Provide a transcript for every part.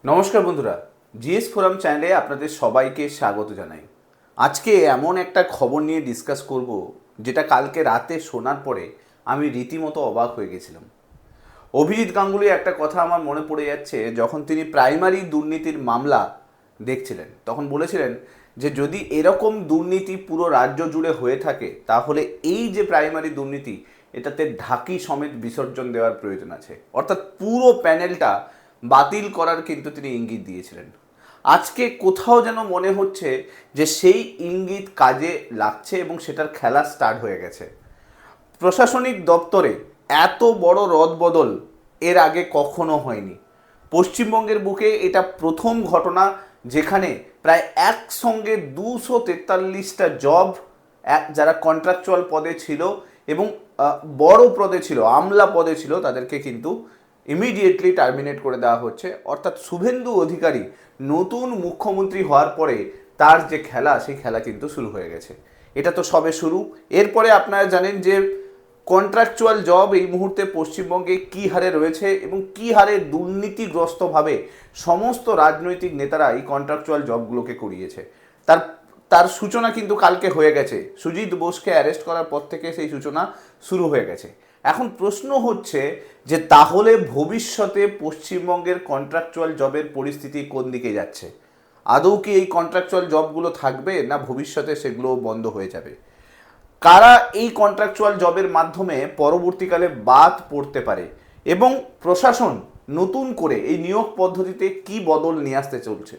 নমস্কার বন্ধুরা, GS forum চ্যানেলে আপনাদের সবাইকে স্বাগত জানাই। আজকে এমন একটা খবর নিয়ে ডিসকাস করব যেটা কালকে রাতে শোনার পরে আমি রীতিমতো অবাক হয়ে গেছিলাম। অভিজিৎ গাঙ্গুলির একটা কথা আমার মনে পড়ে যাচ্ছে, যখন তিনি প্রাইমারি দুর্নীতির মামলা দেখছিলেন তখন বলেছিলেন যে যদি এরকম দুর্নীতি পুরো রাজ্য জুড়ে হয়ে থাকে তাহলে এই যে প্রাইমারি দুর্নীতি এটাতে ঢাকি সমেত বিসর্জন দেওয়ার প্রয়োজন আছে, অর্থাৎ পুরো প্যানেলটা বাতিল করার কিন্তু তিনি ইঙ্গিত দিয়েছিলেন। আজকে কোথাও যেন মনে হচ্ছে যে সেই ইঙ্গিত কাজে লাগছে এবং সেটার খেলা স্টার্ট হয়ে গেছে। প্রশাসনিক দপ্তরে এত বড় রদবদল এর আগে কখনো হয়নি। পশ্চিমবঙ্গের বুকে এটা প্রথম ঘটনা যেখানে প্রায় একসঙ্গে 243টা জব যারা কন্ট্রাকচুয়াল পদে ছিল এবং বড় পদে ছিল, আমলা পদে ছিল, তাদেরকে কিন্তু ইমিডিয়েটলি টার্মিনেট করে দেওয়া হচ্ছে। অর্থাৎ শুভেন্দু অধিকারী নতুন মুখ্যমন্ত্রী হওয়ার পরে তার যে খেলা, সেই খেলা কিন্তু শুরু হয়ে গেছে। এটা তো সবে শুরু। এরপরে আপনারা জানেন যে কন্ট্রাকচুয়াল জব এই মুহূর্তে পশ্চিমবঙ্গে কী হারে রয়েছে এবং কী হারে দুর্নীতিগ্রস্তভাবে সমস্ত রাজনৈতিক নেতারা এই কন্ট্রাকচুয়াল জবগুলোকে করিয়েছে। তার তার সূচনা কিন্তু কালকে হয়ে গেছে। সুজিত বোসকে অ্যারেস্ট করার পর থেকে সেই সূচনা শুরু হয়ে গেছে। এখন প্রশ্ন হচ্ছে যে তাহলে ভবিষ্যতে পশ্চিমবঙ্গের কন্ট্রাকচুয়াল জবের পরিস্থিতি কোন দিকে যাচ্ছে? আদৌ কি এই কন্ট্রাকচুয়াল জবগুলো থাকবে, না ভবিষ্যতে সেগুলো বন্ধ হয়ে যাবে? কারা এই কন্ট্রাকচুয়াল জবের মাধ্যমে পরবর্তীকালে বাদ পড়তে পারে এবং প্রশাসন নতুন করে এই নিয়োগ পদ্ধতিতে কি বদল নিয়ে আসতে চলছে,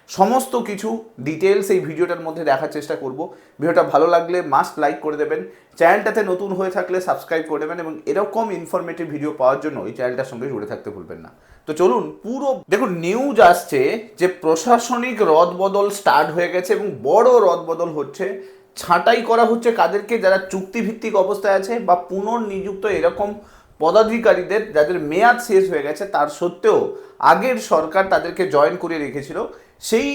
সমস্ত কিছু ডিটেলস এই ভিডিওটার মধ্যে দেখার চেষ্টা করব। ভিডিওটা ভালো লাগলে মাস্ট লাইক করে দেবেন, চ্যানেলটাতে নতুন হয়ে থাকলে সাবস্ক্রাইব করে দেবেন এবং এরকম ইনফরমেটিভ ভিডিও পাওয়ার জন্য এই চ্যানেলটার সঙ্গে জুড়ে থাকতে ভুলবেন না। তো চলুন, পুরো দেখুন, নিউজ আসছে যে প্রশাসনিক রদবদল স্টার্ট হয়ে গেছে এবং বড় রদবদল হচ্ছে। ছাঁটাই করা হচ্ছে কাদেরকে? যারা চুক্তিভিত্তিক অবস্থায় আছে বা পুনর্নিযুক্ত এরকম পদাধিকারীদের যাদের মেয়াদ শেষ হয়ে গেছে, তার সত্ত্বেও আগের সরকার তাদেরকে জয়েন করে রেখেছিল, সেই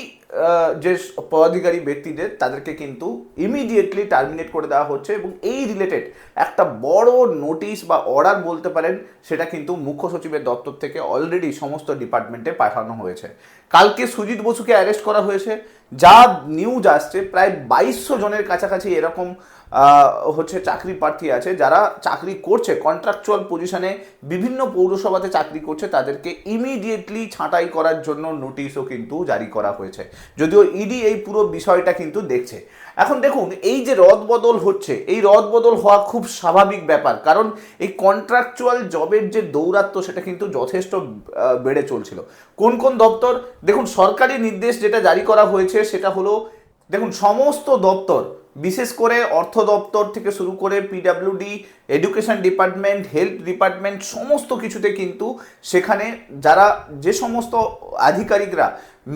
যে পদাধিকারী ব্যক্তিদের তাদেরকে কিন্তু ইমিডিয়েটলি টার্মিনেট করে দেওয়া হচ্ছে এবং এই রিলেটেড একটা বড় নোটিশ বা অর্ডার বলতে পারেন, সেটা কিন্তু মুখ্য সচিবের দপ্তর থেকে অলরেডি সমস্ত ডিপার্টমেন্টে পাঠানো হয়েছে। কালকে সুজিত বসুকে অ্যারেস্ট করা হয়েছে। যা নিউজ আসছে প্রায় 2200 জনের কাছাকাছি এরকম হচ্ছে চাকরি প্রার্থী আছে যারা চাকরি করছে কন্ট্রাকচুয়াল পজিশনে, বিভিন্ন পৌরসভাতে চাকরি করছে, তাদেরকে ইমিডিয়েটলি ছাঁটাই করার জন্য নোটিশও কিন্তু জারি করা হয়েছে, যদিও ইডি এই পুরো বিষয়টা কিন্তু দেখছে। এখন দেখুন, এই যে রদবদল হচ্ছে, এই রদবদল হওয়া খুব স্বাভাবিক ব্যাপার, কারণ এই কন্ট্রাকচুয়াল জবের যে দৌরাত্ম্য সেটা কিন্তু যথেষ্ট বেড়ে চলছিল। কোন কোন দপ্তর? দেখুন, সরকারি নির্দেশ যেটা জারি করা হয়েছে সেটা হলো, দেখুন, সমস্ত দপ্তর, বিশেষ করে অর্থ দপ্তর থেকে শুরু করে PWD, education department, health department, সমস্ত কিছুতে কিন্তু সেখানে যারা যে সমস্ত আধিকারিকরা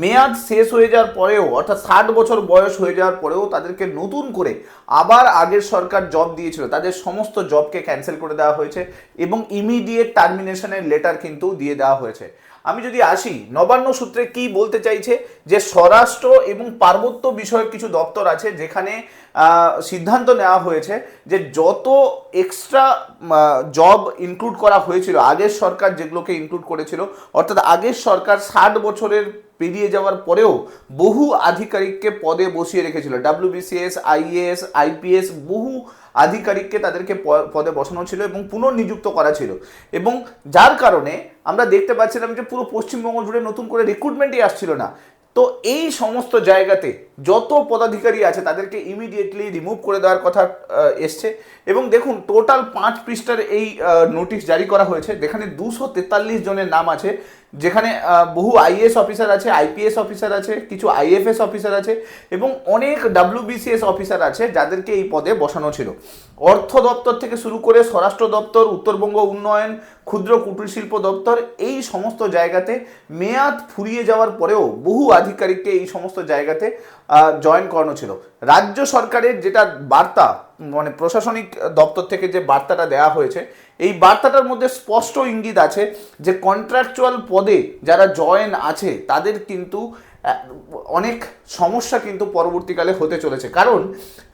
মেয়াদ শেষ হয়ে যাওয়ার পরেও, অর্থাৎ 60 বছর বয়স হয়ে যাওয়ার পরেও তাদেরকে নতুন করে আবার আগের সরকার জব দিয়েছিল, তাদের সমস্ত জবকে ক্যান্সেল করে দেওয়া হয়েছে এবং ইমিডিয়েট টার্মিনেশনের লেটার কিন্তু দিয়ে দেওয়া হয়েছে। আমি যদি আসি, নবান্ন সূত্রে কি বলতে চাইছে, যে স্বরাষ্ট্র এবং পার্বত্য বিষয়ক কিছু দপ্তর আছে যেখানে সিদ্ধান্ত নেওয়া হয়েছে যে যত এক্সট্রা জব ইনক্লুড করা হয়েছিল, আগের সরকার যেগুলোকে ইনক্লুড করেছিল, অর্থাৎ আগের সরকার 60 বছরের পেরিয়ে যাওয়ার পরেও বহু আধিকারিককে পদে বসিয়ে রেখেছিল, ডাব্লিউবিসিএস, আইএএস, আইপিএস, বহু আধিকারিককে তাদেরকে পদে বসানো ছিল এবং পুনর্নিযুক্ত করা ছিল, এবং যার কারণে আমরা দেখতে পাচ্ছিলাম যে পুরো পশ্চিমবঙ্গ জুড়ে নতুন করে রিক্রুটমেন্টই আসছিল না। তো এই সমস্ত জায়গাতে যত পদাধিকারী আছে তাদেরকে ইমিডিয়েটলি রিমুভ করে দেওয়ার কথা এসছে। এবং দেখুন, টোটাল 5 পৃষ্ঠার এই নোটিশ জারি করা হয়েছে, যেখানে 243 জনের নাম আছে, যেখানে বহু আইএএস অফিসার আছে, আইপিএস অফিসার আছে, কিছু আইএফএস অফিসার আছে এবং অনেক ডাব্লিউবিসিএস অফিসার আছে যাদেরকে এই পদে বসানো ছিল। অর্থ দপ্তর থেকে শুরু করে স্বরাষ্ট্র দপ্তর, উত্তরবঙ্গ উন্নয়ন, ক্ষুদ্র কুটির শিল্প দপ্তর, এই সমস্ত জায়গাতে মেয়াদ ফুরিয়ে যাওয়ার পরেও বহু আধিকারিককে এই সমস্ত জায়গাতে জয়েন করানো ছিল। রাজ্য সরকারের যেটা বার্তা, মানে প্রশাসনিক দপ্তর থেকে যে বার্তাটা দেওয়া হয়েছে, এই বার্তাটার মধ্যে স্পষ্ট ইঙ্গিত আছে যে কন্ট্রাকচুয়াল পদে যারা জয়েন আছে তাদের কিন্তু অনেক সমস্যা কিন্তু পরবর্তীকালে হতে চলেছে। কারণ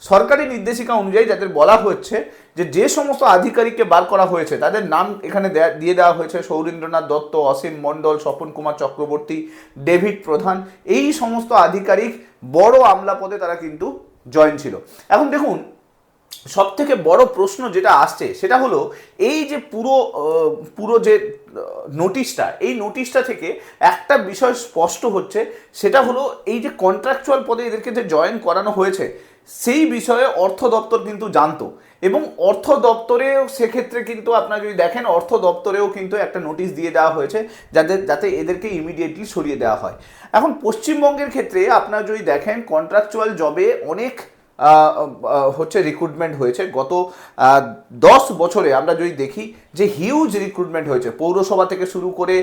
সরকারি নির্দেশিকা অনুযায়ী যাদের বলা হচ্ছে যে সমস্ত আধিকারিককে বার করা হয়েছে তাদের নাম এখানে দিয়ে দেওয়া হয়েছে: সৌরীন্দ্রনাথ দত্ত, অসীম মণ্ডল, স্বপন কুমার চক্রবর্তী, ডেভিড প্রধান। এই সমস্ত আধিকারিক বড় আমলা পদে তারা কিন্তু জয়েন ছিল। এখন দেখুন, সব থেকে বড় প্রশ্ন যেটা আসছে সেটা হলো এই যে পুরো যে নোটিশটা, এই নোটিশটা থেকে একটা বিষয় স্পষ্ট হচ্ছে, সেটা হলো এই যে কন্ট্রাকচুয়াল পদে এদেরকে যে জয়েন করানো হয়েছে সেই বিষয়ে অর্থ দপ্তর কিন্তু জানতো, এবং অর্থ দপ্তরেও সেক্ষেত্রে কিন্তু আপনারা যদি দেখেন অর্থ দপ্তরেও কিন্তু একটা নোটিশ দিয়ে দেওয়া হয়েছে যাতে এদেরকে ইমিডিয়েটলি সরিয়ে দেওয়া হয়। এখন পশ্চিমবঙ্গের ক্ষেত্রে আপনারা যদি দেখেন কন্ট্রাকচুয়াল জবে অনেক হচ্ছে রিক্রুটমেন্ট হয়েছে গত 10 বছরে। আমরা যদি দেখি যে হিউজ রিক্রুটমেন্ট হয়েছে, পৌরসভা থেকে শুরু করে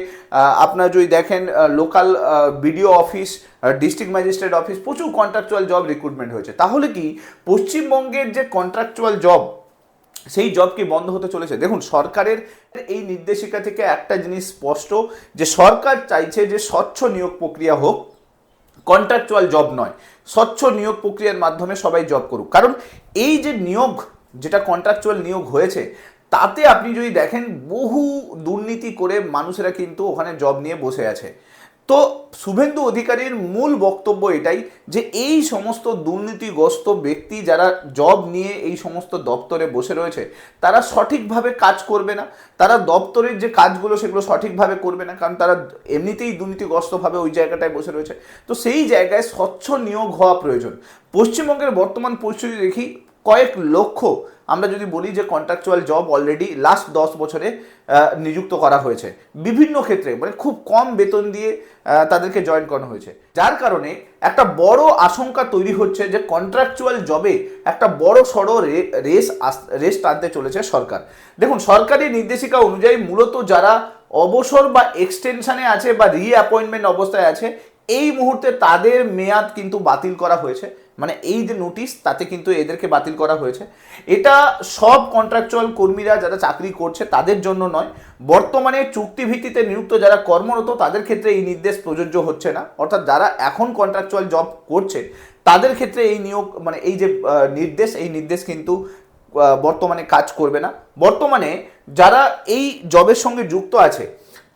আপনারা যদি দেখেন local BDO office, district magistrate office, প্রচুর কন্ট্রাকচুয়াল জব রিক্রুটমেন্ট হয়েছে। তাহলে কি পশ্চিমবঙ্গের যে কন্ট্রাকচুয়াল জব, সেই জব কি বন্ধ হতে চলেছে? দেখুন, সরকারের এই নির্দেশিকা থেকে একটা জিনিস স্পষ্ট, যে সরকার চাইছে যে স্বচ্ছ নিয়োগ প্রক্রিয়া হোক, কন্ট্রাকচুয়াল জব নয়। স্বচ্ছ নিয়োগ প্রক্রিয়ার মাধ্যমে সবাই জব করুক। কারণ এই যে নিয়োগ, যেটা কন্ট্রাকচুয়াল নিয়োগ হয়েছে, তাতে আপনি যদি দেখেন বহু দুর্নীতি করে মানুষেরা কিন্তু ওখানে জব নিয়ে বসে আছে। তো শুভেন্দু অধিকারীর মূল বক্তব্য এটাই যে এই সমস্ত দুর্নীতিগ্রস্ত ব্যক্তি যারা জব নিয়ে এই সমস্ত দপ্তরে বসে রয়েছে, তারা সঠিকভাবে কাজ করবে না, তারা দপ্তরের যে কাজগুলো সেগুলো সঠিকভাবে করবে না, কারণ তারা এমনিতেই দুর্নীতিগ্রস্তভাবে ওই জায়গাটায় বসে রয়েছে। তো সেই জায়গায় স্বচ্ছ নিয়োগ হওয়া প্রয়োজন। পশ্চিমবঙ্গের বর্তমান পরিস্থিতি দেখি, কয়েক লক্ষ, আমরা যদি বলি যে কন্ট্রাকচুয়াল জব অলরেডি লাস্ট 10 বছরে নিযুক্ত করা হয়েছে বিভিন্ন ক্ষেত্রে, মানে খুব কম বেতন দিয়ে তাদেরকে জয়েন করানো হয়েছে, যার কারণে একটা বড় আশঙ্কা তৈরি হচ্ছে যে কন্ট্রাকচুয়াল জবে একটা বড় সড়ো রেস টানতে চলেছে সরকার। দেখুন, সরকারি নির্দেশিকা অনুযায়ী মূলত যারা অবসর বা এক্সটেনশনে আছে বা রিঅ্যাপয়েন্টমেন্ট অবস্থায় আছে, এই মুহূর্তে তাদের মেয়াদ কিন্তু বাতিল করা হয়েছে। মানে এই যে নোটিশ, তাতে কিন্তু এদেরকে বাতিল করা হয়েছে। এটা সব কন্ট্রাকচুয়াল কর্মীরা যারা চাকরি করছে তাদের জন্য নয়, বর্তমানে চুক্তিভিত্তিতে নিযুক্ত যারা কর্মরত তাদের ক্ষেত্রে এই নির্দেশ প্রযোজ্য হচ্ছে না। অর্থাৎ যারা এখন কন্ট্রাকচুয়াল জব করছে তাদের ক্ষেত্রে এই নিয়োগ, মানে এই যে এই নির্দেশ কিন্তু বর্তমানে কাজ করবে না। বর্তমানে যারা এই জবের সঙ্গে যুক্ত আছে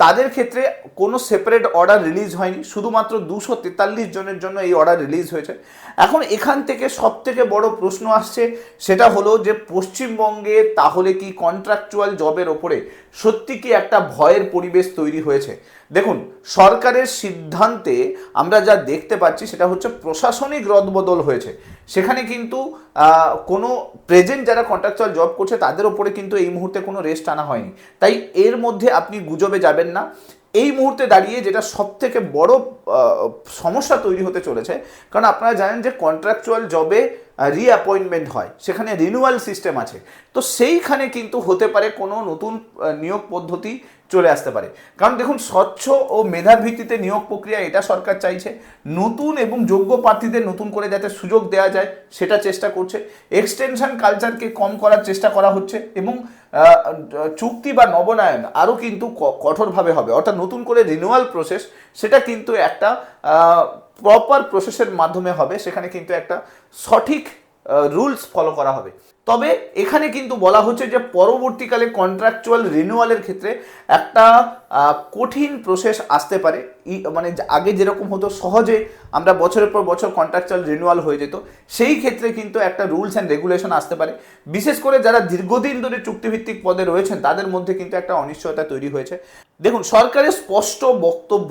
তাদের ক্ষেত্রে কোনো সেপারেট অর্ডার রিলিজ হয়নি, শুধুমাত্র 243 জনের জন্য এই অর্ডার রিলিজ হয়েছে। এখন এখান থেকে সব থেকে বড় প্রশ্ন আসছে, সেটা হলো যে পশ্চিমবঙ্গে তাহলে কি কন্ট্রাকচুয়াল জবের ওপরে সত্যি কি একটা ভয়ের পরিবেশ তৈরি হয়েছে? দেখুন, সরকারের সিদ্ধান্তে আমরা যা দেখতে পাচ্ছি সেটা হচ্ছে প্রশাসনিক রদবদল হয়েছে। সেখানে কিন্তু কোনো প্রেজেন্ট যারা কন্ট্রাকচুয়াল জব করছে তাদের ওপরে কিন্তু এই মুহূর্তে কোনো রেস্ট আনা হয়নি। তাই এর মধ্যে আপনি গুজবে যাবেন না। এই মুহূর্তে দাঁড়িয়ে যেটা সব থেকে বড় সমস্যা তৈরি হতে চলেছে, কারণ আপনারা জানেন যে কন্ট্রাকচুয়াল জবে রিঅ্যাপয়েন্টমেন্ট হয়, সেখানে রিনিউয়াল সিস্টেম আছে। তো সেইখানে কিন্তু হতে পারে কোনো নতুন নিয়োগ পদ্ধতি চলে আসতে পারে। কারণ দেখুন, স্বচ্ছ ও মেধার ভিত্তিতে নিয়োগ প্রক্রিয়া এটা সরকার চাইছে। নতুন এবং যোগ্য প্রার্থীদের নতুন করে যাতে সুযোগ দেওয়া যায় সেটা চেষ্টা করছে। এক্সটেনশন কালচারকে কম করার চেষ্টা করা হচ্ছে, এবং চুক্তি বা নবনায়ন আরও কিন্তু কঠোরভাবে হবে। অর্থাৎ নতুন করে রিনিউয়াল প্রসেস, সেটা কিন্তু একটা প্রপার প্রসেসের মাধ্যমে হবে, সেখানে কিন্তু একটা সঠিক রুলস ফলো করা হবে। তবে এখানে কিন্তু বলা হচ্ছে যে পরবর্তীকালে কন্ট্রাকচুয়াল রিনিউয়ালের ক্ষেত্রে একটা কঠিন প্রসেস আসতে পারে। মানে আগে যেরকম হতো সহজে আমরা বছরের পর বছর কন্ট্রাকচুয়াল রিনিউয়াল হয়ে যেত, সেই ক্ষেত্রে কিন্তু একটা রুলস অ্যান্ড রেগুলেশন আসতে পারে। বিশেষ করে যারা দীর্ঘদিন ধরে চুক্তিভিত্তিক পদে রয়েছেন তাদের মধ্যে কিন্তু একটা অনিশ্চয়তা তৈরি হয়েছে। দেখুন, সরকারের স্পষ্ট বক্তব্য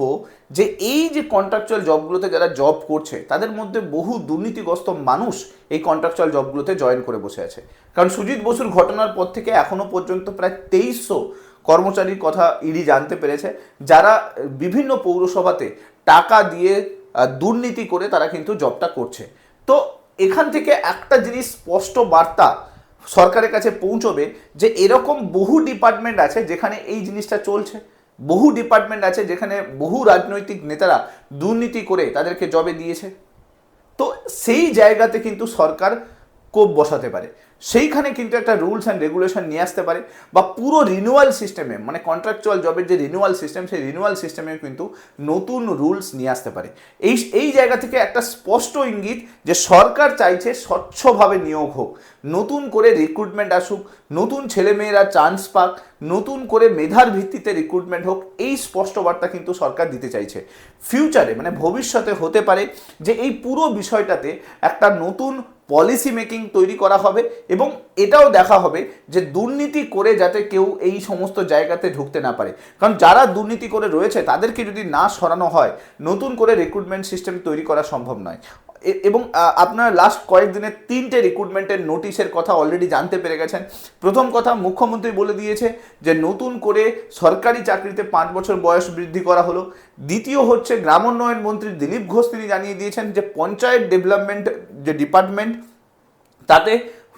যে এই যে কন্ট্রাকচুয়াল জবগুলোতে যারা জব করছে তাদের মধ্যে বহু দুর্নীতিগ্রস্ত মানুষ এই কন্ট্রাকচুয়াল জবগুলোতে জয়েন করে বসে আছে। কারণ সুজিত বসুর ঘটনার পর থেকে এখনো পর্যন্ত প্রায় 2300 কর্মচারীর কথা ইডি জানতে পেরেছে, যারা বিভিন্ন পৌরসভাতে টাকা দিয়ে দুর্নীতি করে তারা কিন্তু জবটা করছে। তো এখান থেকে একটা জিনিস স্পষ্ট বার্তা সরকারের কাছে পৌঁছবে যে এরকম বহু ডিপার্টমেন্ট আছে যেখানে এই জিনিসটা চলছে, বহু ডিপার্টমেন্ট আছে যেখানে বহু রাজনৈতিক নেতারা দুর্নীতি করে তাদেরকে জবে দিয়েছে। তো সেই জায়গাতে কিন্তু সরকার স্কোপ বসাতে পারে, সেইখানে কিন্তু একটা রুলস অ্যান্ড রেগুলেশন নিয়ে আসতে পারে, বা পুরো রিনিউয়াল সিস্টেমে মানে কন্ট্রাকচুয়াল জবের যে রিনিউয়াল সিস্টেম সেই রিনিউয়াল সিস্টেমে কিন্তু নতুন রুলস নিয়ে আসতে পারে। এই জায়গা থেকে একটা স্পষ্ট ইঙ্গিত যে সরকার চাইছে স্বচ্ছভাবে নিয়োগ হোক, নতুন করে রিক্রুটমেন্ট আসুক, নতুন ছেলেমেয়েরা চান্স পাক, নতুন করে মেধার ভিত্তিতে রিক্রুটমেন্ট হোক, এই স্পষ্ট বার্তা কিন্তু সরকার দিতে চাইছে। ফিউচারে মানে ভবিষ্যতে হতে পারে যে এই পুরো বিষয়টাতে একটা নতুন পলিসি মেকিং তৈরি করা হবে, এবং এটাও দেখা হবে যে দুর্নীতি করে যাতে কেউ এই সমস্ত জায়গাতে ঢুকতে না পারে। কারণ যারা দুর্নীতি করে রয়েছে তাদেরকে যদি না সরানো হয়, নতুন করে রিক্রুটমেন্ট সিস্টেম তৈরি করা সম্ভব নয়। এবং আপনার লাস্ট কয়েকদিনের 3টে রিক্রুটমেন্টের নোটিশের কথা অলরেডি জানতে পেরে গেছেন। প্রথম কথা, মুখ্যমন্ত্রী বলে দিয়েছে যে নতুন করে সরকারি চাকরিতে 5 বছর বয়স বৃদ্ধি করা হলো। দ্বিতীয় হচ্ছে, গ্রামোন্নয়ন মন্ত্রী দিলীপ ঘোষ তিনি জানিয়ে দিয়েছেন যে পঞ্চায়েত ডেভেলপমেন্ট যে ডিপার্টমেন্ট তাতে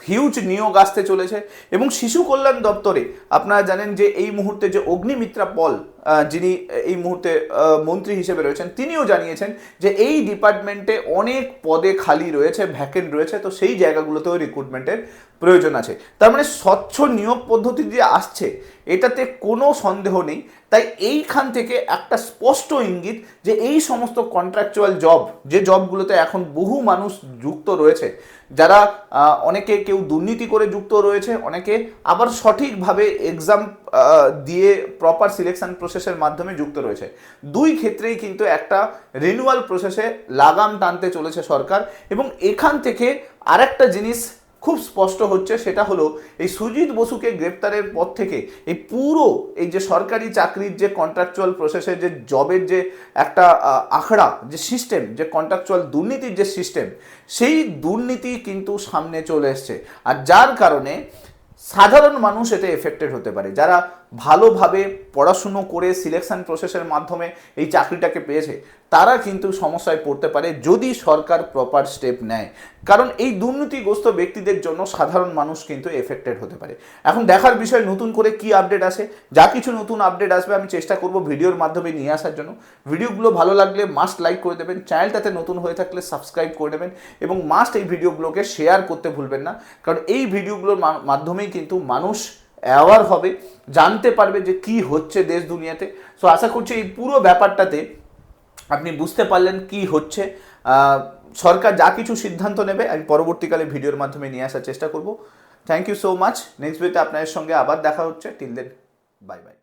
হিউজ নিয়োগ আসতে চলেছে। এবং শিশু কল্যাণ দপ্তরে আপনারা জানেন যে এই মুহূর্তে যে অগ্নিমিত্রা পল যিনি এই মুহূর্তে মন্ত্রী হিসেবে রয়েছেন, তিনিও জানিয়েছেন যে এই ডিপার্টমেন্টে অনেক পদে খালি রয়েছে, ভ্যাকেন্ট রয়েছে, তো সেই জায়গাগুলোতেও রিক্রুটমেন্টের প্রয়োজন আছে। তার মানে স্বচ্ছ নিয়োগ পদ্ধতি যে আসছে এটাতে কোনো সন্দেহ নেই। তাই এইখান থেকে একটা স্পষ্ট ইঙ্গিত যে এই সমস্ত কন্ট্রাকচুয়াল জব, যে জবগুলোতে এখন বহু মানুষ যুক্ত রয়েছে, যারা অনেকে কেউ দুর্নীতি করে যুক্ত রয়েছে, অনেকে আবার সঠিকভাবে এক্সাম দিয়ে প্রপার সিলেকশন প্রসেসের মাধ্যমে যুক্ত রয়েছে, দুই ক্ষেত্রেই কিন্তু একটা রিনিউয়াল প্রসেসে লাগাম টানতে চলেছে সরকার। এবং এখান থেকে আরেকটা জিনিস খুব স্পষ্ট হচ্ছে, সেটা হলো এই সুজিত বসুকে গ্রেপ্তারের পর থেকে এই পুরো এই যে সরকারি চাকরির যে কন্ট্রাকচুয়াল প্রসেসের যে জবের যে একটা আখড়া, যে সিস্টেম, যে কন্ট্রাকচুয়াল দুর্নীতির যে সিস্টেম, সেই দুর্নীতি কিন্তু সামনে চলে এসছে। আর যার কারণে সাধারণ মানুষ এতে এফেক্টেড হতে পারে। যারা ভালোভাবে পড়াশুনো করে সিলেকশন প্রসেসের মাধ্যমে এই চাকরিটাকে পেয়েছে, তারা কিন্তু সমস্যায় পড়তে পারে যদি সরকার প্রপার স্টেপ নেয়। কারণ এই দুর্নীতিগ্রস্ত ব্যক্তিদের জন্য সাধারণ মানুষ কিন্তু এফেক্টেড হতে পারে। এখন দেখার বিষয় নতুন করে কি আপডেট আসে। যা কিছু নতুন আপডেট আসবে আমি চেষ্টা করব ভিডিওর মাধ্যমে নিয়ে আসার জন্য। ভিডিওগুলো ভালো লাগলে মাস্ট লাইক করে দেবেন, চ্যানেলটাতে নতুন হয়ে থাকলে সাবস্ক্রাইব করে দেবেন, এবং মাস্ট এই ভিডিওগুলোকে শেয়ার করতে ভুলবেন না। কারণ এই ভিডিওগুলোর মাধ্যমেই কিন্তু মানুষ অ্যাওয়ার হবে, জানতে পারবে যে কি হচ্ছে দেশ দুনিয়াতে। সো আশা করছি এই পুরো ব্যাপারটাতে আপনি বুঝতে পারলেন কি হচ্ছে। সরকার যা কিছু সিদ্ধান্ত নেবে আমি পরবর্তীকালে ভিডিওর মাধ্যমে নিয়ে আসার চেষ্টা করব। Thank you so much. Next ভিডিওতে আপনাদের সঙ্গে আবার দেখা হচ্ছে। Till then, bye by.